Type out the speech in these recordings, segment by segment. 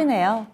시네요.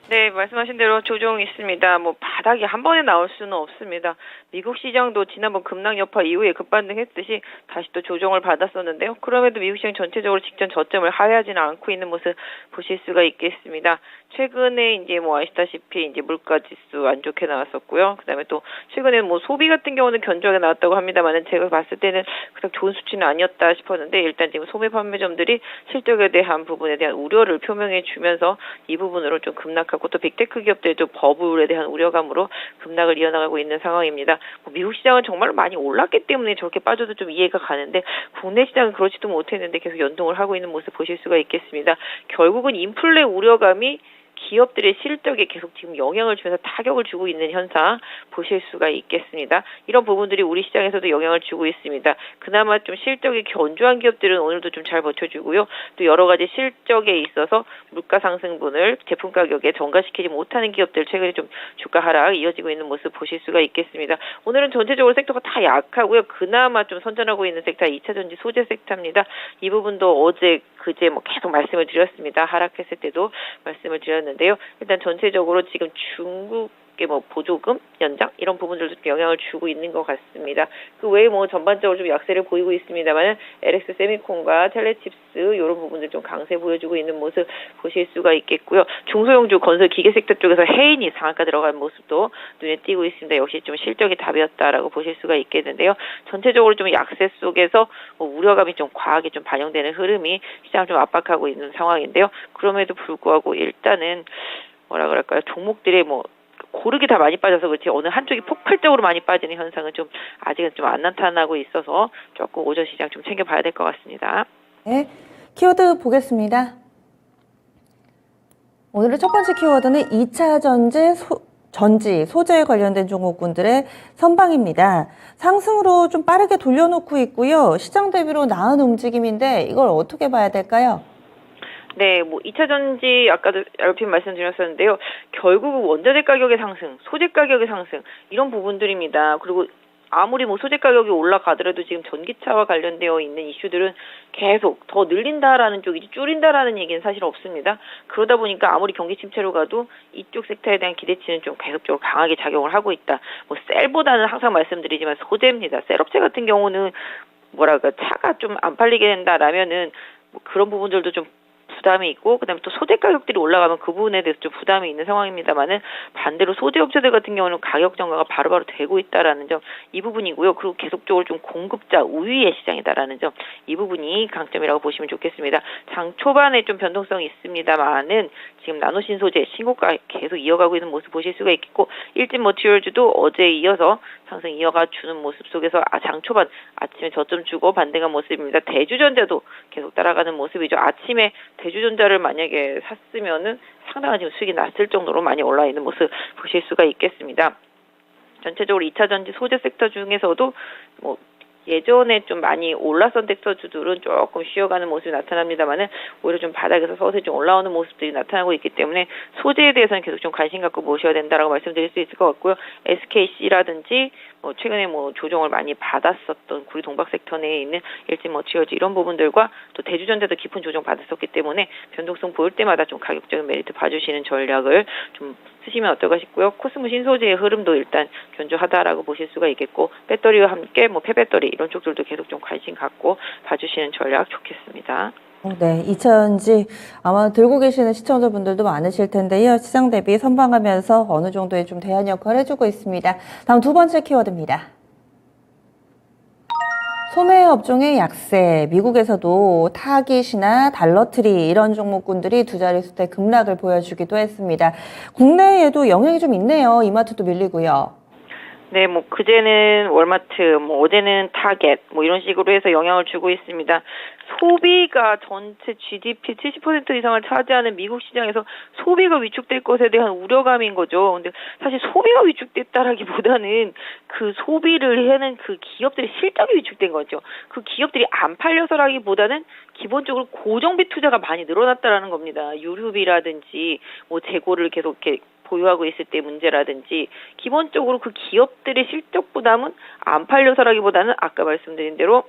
네, 말씀하신 대로 조정이 있습니다. 바닥이 한 번에 나올 수는 없습니다. 미국 시장도 지난번 급락 여파 이후에 급반등했듯이 다시 또 조정을 받았었는데요. 그럼에도 미국 시장 전체적으로 직전 저점을 하회하지는 않고 있는 모습 보실 수가 있겠습니다. 최근에 아시다시피 물가 지수 안 좋게 나왔었고요. 그다음에 또 최근에 소비 같은 경우는 견조하게 나왔다고 합니다만은 제가 봤을 때는 그닥 좋은 수치는 아니었다 싶었는데 일단 지금 소매 판매점들이 실적에 대한 부분에 대한 우려를 표명해 주면서 이 부분으로 좀 급락하고 또 빅테크 기업들도 버블에 대한 우려감으로 급락을 이어나가고 있는 상황입니다. 미국 시장은 정말로 많이 올랐기 때문에 저렇게 빠져도 좀 이해가 가는데 국내 시장은 그렇지도 못했는데 계속 연동을 하고 있는 모습 보실 수가 있겠습니다. 결국은 인플레 우려감이 기업들의 실적에 계속 지금 영향을 주면서 타격을 주고 있는 현상 보실 수가 있겠습니다. 이런 부분들이 우리 시장에서도 영향을 주고 있습니다. 그나마 좀 실적이 견조한 기업들은 오늘도 좀 잘 버텨주고요. 또 여러 가지 실적에 있어서 물가 상승분을 제품 가격에 전가시키지 못하는 기업들 최근에 좀 주가 하락 이어지고 있는 모습 보실 수가 있겠습니다. 오늘은 전체적으로 섹터가 다 약하고요. 그나마 좀 선전하고 있는 섹터 2차전지 소재 섹터입니다. 이 부분도 어제 그제 계속 말씀을 드렸습니다. 하락했을 때도 말씀을 드렸는데요. 일단 전체적으로 지금 중국의 보조금 연장 이런 부분들도 좀 영향을 주고 있는 것 같습니다. 그 외에 전반적으로 좀 약세를 보이고 있습니다만 LX 세미콘과 텔레칩스 이런 부분들 좀 강세 보여주고 있는 모습 보실 수가 있겠고요. 중소형주 건설 기계 섹터 쪽에서 해인이 상한가 들어간 모습도 눈에 띄고 있습니다. 역시 좀 실적이 답이었다라고 보실 수가 있겠는데요. 전체적으로 좀 약세 속에서 우려감이 좀 과하게 좀 반영되는 흐름이 시장을 좀 압박하고 있는 상황인데요. 그럼에도 불구하고 일단은 종목들의 고르게 다 많이 빠져서 그렇지 어느 한쪽이 폭발적으로 많이 빠지는 현상은 좀 아직은 좀 안 나타나고 있어서 조금 오전 시장 좀 챙겨봐야 될 것 같습니다. 네, 키워드 보겠습니다. 오늘의 첫 번째 키워드는 2차 전지, 소재에 관련된 종목군들의 선방입니다. 상승으로 좀 빠르게 돌려놓고 있고요. 시장 대비로 나은 움직임인데 이걸 어떻게 봐야 될까요? 네, 2차 전지 아까도 RP 말씀드렸었는데요. 결국은 원자재 가격의 상승, 소재 가격의 상승 이런 부분들입니다. 그리고 아무리 소재 가격이 올라가더라도 지금 전기차와 관련되어 있는 이슈들은 계속 더 늘린다라는 쪽이지 줄인다라는 얘기는 사실 없습니다. 그러다 보니까 아무리 경기 침체로 가도 이쪽 섹터에 대한 기대치는 좀 계속적으로 강하게 작용을 하고 있다. 셀보다는 항상 말씀드리지만 소재입니다. 셀업체 같은 경우는 차가 좀 안 팔리게 된다라면은 그런 부분들도 좀 부담이 있고 그다음에 또 소재 가격들이 올라가면 그 부분에 대해서 좀 부담이 있는 상황입니다만은 반대로 소재 업체들 같은 경우는 가격 정가가 바로바로 되고 있다라는 점 이 부분이고요. 그리고 계속적으로 좀 공급자 우위의 시장이다라는 점 이 부분이 강점이라고 보시면 좋겠습니다. 장 초반에 좀 변동성이 있습니다만은 지금 나노신 소재 신고가 계속 이어가고 있는 모습 보실 수가 있겠고 일진 머티리얼즈도 어제 이어서 상승 이어가 주는 모습 속에서 장 초반 아침에 저점 주고 반등한 모습입니다. 대주전자도 계속 따라가는 모습이죠. 아침에 대주전자를 만약에 샀으면은 상당한 지금 수익이 났을 정도로 많이 올라 있는 모습 보실 수가 있겠습니다. 전체적으로 2차 전지 소재 섹터 중에서도 예전에 좀 많이 올랐던 섹터주들은 조금 쉬어가는 모습이 나타납니다만은 오히려 좀 바닥에서 서서히 좀 올라오는 모습들이 나타나고 있기 때문에 소재에 대해서는 계속 좀 관심 갖고 보셔야 된다라고 말씀드릴 수 있을 것 같고요. SKC라든지 최근에 조정을 많이 받았었던 구리 동박 섹터 내에 있는 일진 머티리얼즈 이런 부분들과 또 대주전자도 깊은 조정 받았었기 때문에 변동성 보일 때마다 좀 가격적인 메리트 봐주시는 전략을 좀 쓰시면 어떨까 싶고요. 코스모 신소재의 흐름도 일단 견조하다라고 보실 수가 있겠고 배터리와 함께 폐배터리 이런 쪽들도 계속 좀 관심 갖고 봐주시는 전략 좋겠습니다. 네, 2차전지 아마 들고 계시는 시청자분들도 많으실 텐데요. 시장 대비 선방하면서 어느 정도의 좀 대안 역할을 해주고 있습니다. 다음 두 번째 키워드입니다. 소매 업종의 약세, 미국에서도 타깃이나 달러트리 이런 종목군들이 두 자릿수대 급락을 보여주기도 했습니다. 국내에도 영향이 좀 있네요. 이마트도 밀리고요. 네, 그제는 월마트, 어제는 타겟, 이런 식으로 해서 영향을 주고 있습니다. 소비가 전체 GDP 70% 이상을 차지하는 미국 시장에서 소비가 위축될 것에 대한 우려감인 거죠. 근데 사실 소비가 위축됐다라기보다는 그 소비를 하는 그 기업들의 실적이 위축된 거죠. 그 기업들이 안 팔려서라기보다는 기본적으로 고정비 투자가 많이 늘어났다라는 겁니다. 유류비라든지 재고를 계속 이렇게 보유하고 있을 때 문제라든지 기본적으로 그 기업들의 실적 부담은 안 팔려서라기보다는 아까 말씀드린 대로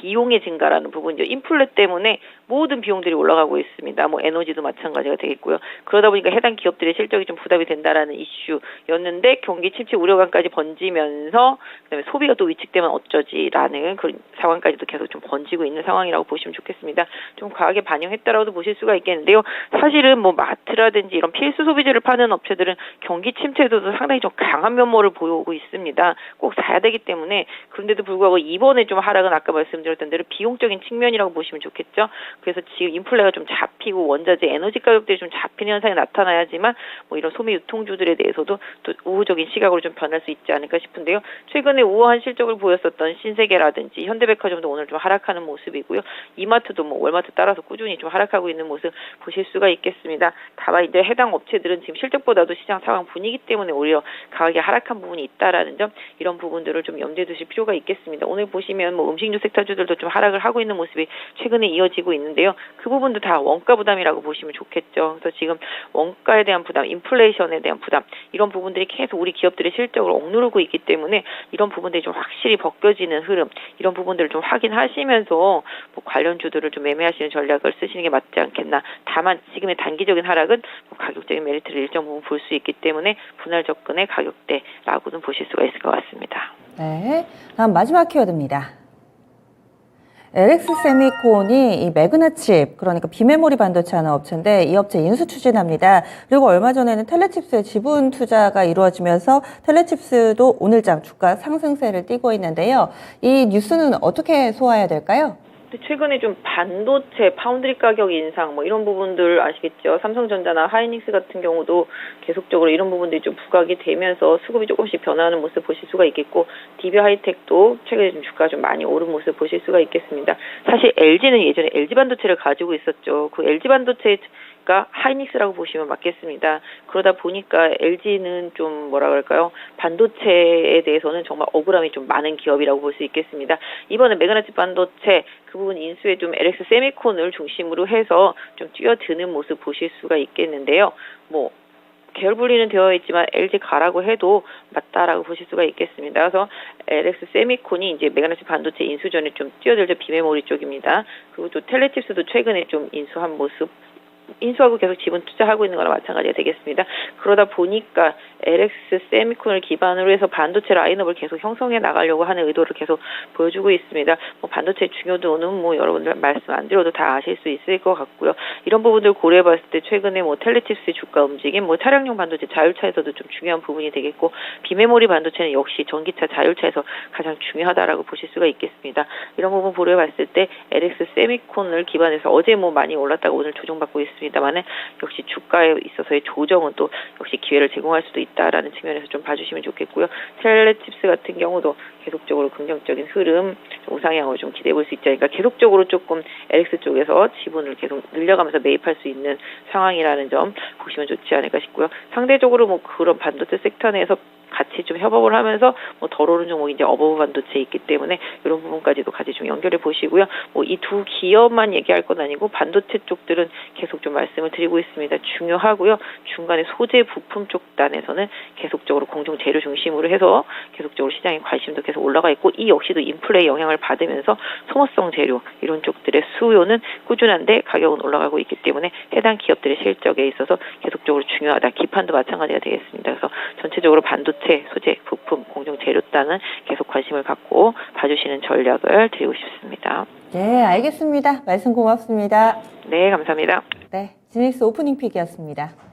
비용의 증가라는 부분이죠. 인플레 때문에 모든 비용들이 올라가고 있습니다. 뭐 에너지도 마찬가지가 되겠고요. 그러다 보니까 해당 기업들의 실적이 좀 부담이 된다라는 이슈였는데 경기 침체 우려감까지 번지면서 그다음에 소비가 또 위축되면 어쩌지라는 그런 상황까지도 계속 좀 번지고 있는 상황이라고 보시면 좋겠습니다. 좀 과하게 반영했다라고도 보실 수가 있겠는데요. 사실은 뭐 마트라든지 이런 필수 소비재를 파는 업체들은 경기 침체에서도 상당히 좀 강한 면모를 보이고 있습니다. 꼭 사야 되기 때문에. 그런데도 불구하고 이번에 좀 하락은 아까 말씀드렸던 대로 비용적인 측면이라고 보시면 좋겠죠. 그래서 지금 인플레가 좀 잡히고 원자재, 에너지 가격들이 좀 잡히는 현상이 나타나야지만 뭐 이런 소비 유통주들에 대해서도 또 우호적인 시각으로 좀 변할 수 있지 않을까 싶은데요. 최근에 우호한 실적을 보였었던 신세계라든지 현대백화점도 오늘 좀 하락하는 모습이고요. 이마트도 뭐 월마트 따라서 꾸준히 좀 하락하고 있는 모습 보실 수가 있겠습니다. 다만 이제 해당 업체들은 지금 실적보다도 시장 상황 분위기 때문에 오히려 강하게 하락한 부분이 있다라는 점, 이런 부분들을 좀 염두에 두실 필요가 있겠습니다. 오늘 보시면 뭐 음식료 섹터주들도 좀 하락을 하고 있는 모습이 최근에 이어지고 있는데요. 그 부분도 다 원가 부담이라고 보시면 좋겠죠. 그래서 지금 원가에 대한 부담, 인플레이션에 대한 부담, 이런 부분들이 계속 우리 기업들의 실적을 억누르고 있기 때문에 이런 부분들이 좀 확실히 벗겨지는 흐름, 이런 부분들을 좀 확인하시면서 뭐 관련주들을 좀 매매하시는 전략을 쓰시는 게 맞지 않겠나. 다만 지금의 단기적인 하락은 뭐 가격적인 메리트를 일정 부분 볼 수 있기 때문에 분할 접근의 가격대라고는 보실 수가 있을 것 같습니다. 네, 다음 마지막 키워드입니다. LX 세미콘이 이 매그나칩, 그러니까 비메모리 반도체 하는 업체인데 이 업체 인수 추진합니다. 그리고 얼마 전에는 텔레칩스의 지분 투자가 이루어지면서 텔레칩스도 오늘장 주가 상승세를 띠고 있는데요. 이 뉴스는 어떻게 소화해야 될까요? 최근에 좀 반도체, 파운드리 가격 인상 뭐 이런 부분들 아시겠죠? 삼성전자나 하이닉스 같은 경우도 계속적으로 이런 부분들이 좀 부각이 되면서 수급이 조금씩 변화하는 모습 보실 수가 있겠고, DB 하이텍도 최근에 좀 주가가 좀 많이 오른 모습 보실 수가 있겠습니다. 사실 LG는 예전에 LG 반도체를 가지고 있었죠. 그 LG 반도체 하이닉스라고 보시면 맞겠습니다. 그러다 보니까 LG는 좀 뭐라 그럴까요? 반도체에 대해서는 정말 억울함이 좀 많은 기업이라고 볼 수 있겠습니다. 이번에 매그나칩 반도체 그 부분 인수에 좀 LX 세미콘을 중심으로 해서 좀 뛰어드는 모습 보실 수가 있겠는데요. 뭐 계열 분리는 되어 있지만 LG 가라고 해도 맞다라고 보실 수가 있겠습니다. 그래서 LX 세미콘이 이제 매그나칩 반도체 인수 전에 좀 뛰어들죠. 비메모리 쪽입니다. 그리고 또 텔레칩스도 최근에 좀 인수한 모습, 인수하고 계속 지분 투자하고 있는 거랑 마찬가지가 되겠습니다. 그러다 보니까 LX 세미콘을 기반으로 해서 반도체 라인업을 계속 형성해 나가려고 하는 의도를 계속 보여주고 있습니다. 뭐 반도체 중요도는 뭐 여러분들 말씀 안 드려도 다 아실 수 있을 것 같고요. 이런 부분들 고려해 봤을 때 최근에 뭐 텔레칩스 주가 움직임, 뭐 차량용 반도체 자율차에서도 좀 중요한 부분이 되겠고, 비메모리 반도체는 역시 전기차 자율차에서 가장 중요하다라고 보실 수가 있겠습니다. 이런 부분 고려해 봤을 때 LX 세미콘을 기반해서 어제 뭐 많이 올랐다가 오늘 조정받고 있습니다만은 역시 주가에 있어서의 조정은 또 역시 기회를 제공할 수도 있다라는 측면에서 좀 봐주시면 좋겠고요. 텔레칩스 같은 경우도 계속적으로 긍정적인 흐름, 우상향으로 좀 기대해 볼 수 있지 않을까. 계속적으로 조금 LX 쪽에서 지분을 계속 늘려가면서 매입할 수 있는 상황이라는 점 보시면 좋지 않을까 싶고요. 상대적으로 뭐 그런 반도체 섹터 내에서 같이 좀 협업을 하면서 뭐 덜 오른 종목이 이제 어버브 반도체에 있기 때문에 이런 부분까지도 같이 좀 연결해 보시고요. 뭐 이 두 기업만 얘기할 건 아니고 반도체 쪽들은 계속 좀 말씀을 드리고 있습니다. 중요하고요. 중간에 소재 부품 쪽 단에서는 계속적으로 공정 재료 중심으로 해서 계속적으로 시장의 관심도 계속 올라가 있고, 이 역시도 인플레의 영향을 받으면서 소모성 재료 이런 쪽들의 수요는 꾸준한데 가격은 올라가고 있기 때문에 해당 기업들의 실적에 있어서 계속적으로 중요하다. 기판도 마찬가지가 되겠습니다. 그래서 전체적으로 반도체, 소재, 부품, 공정 재료 단은 계속 관심을 갖고 봐주시는 전략을 드리고 싶습니다. 네, 알겠습니다. 말씀 고맙습니다. 네, 감사합니다. 네, 지닉스 오프닝 픽이었습니다.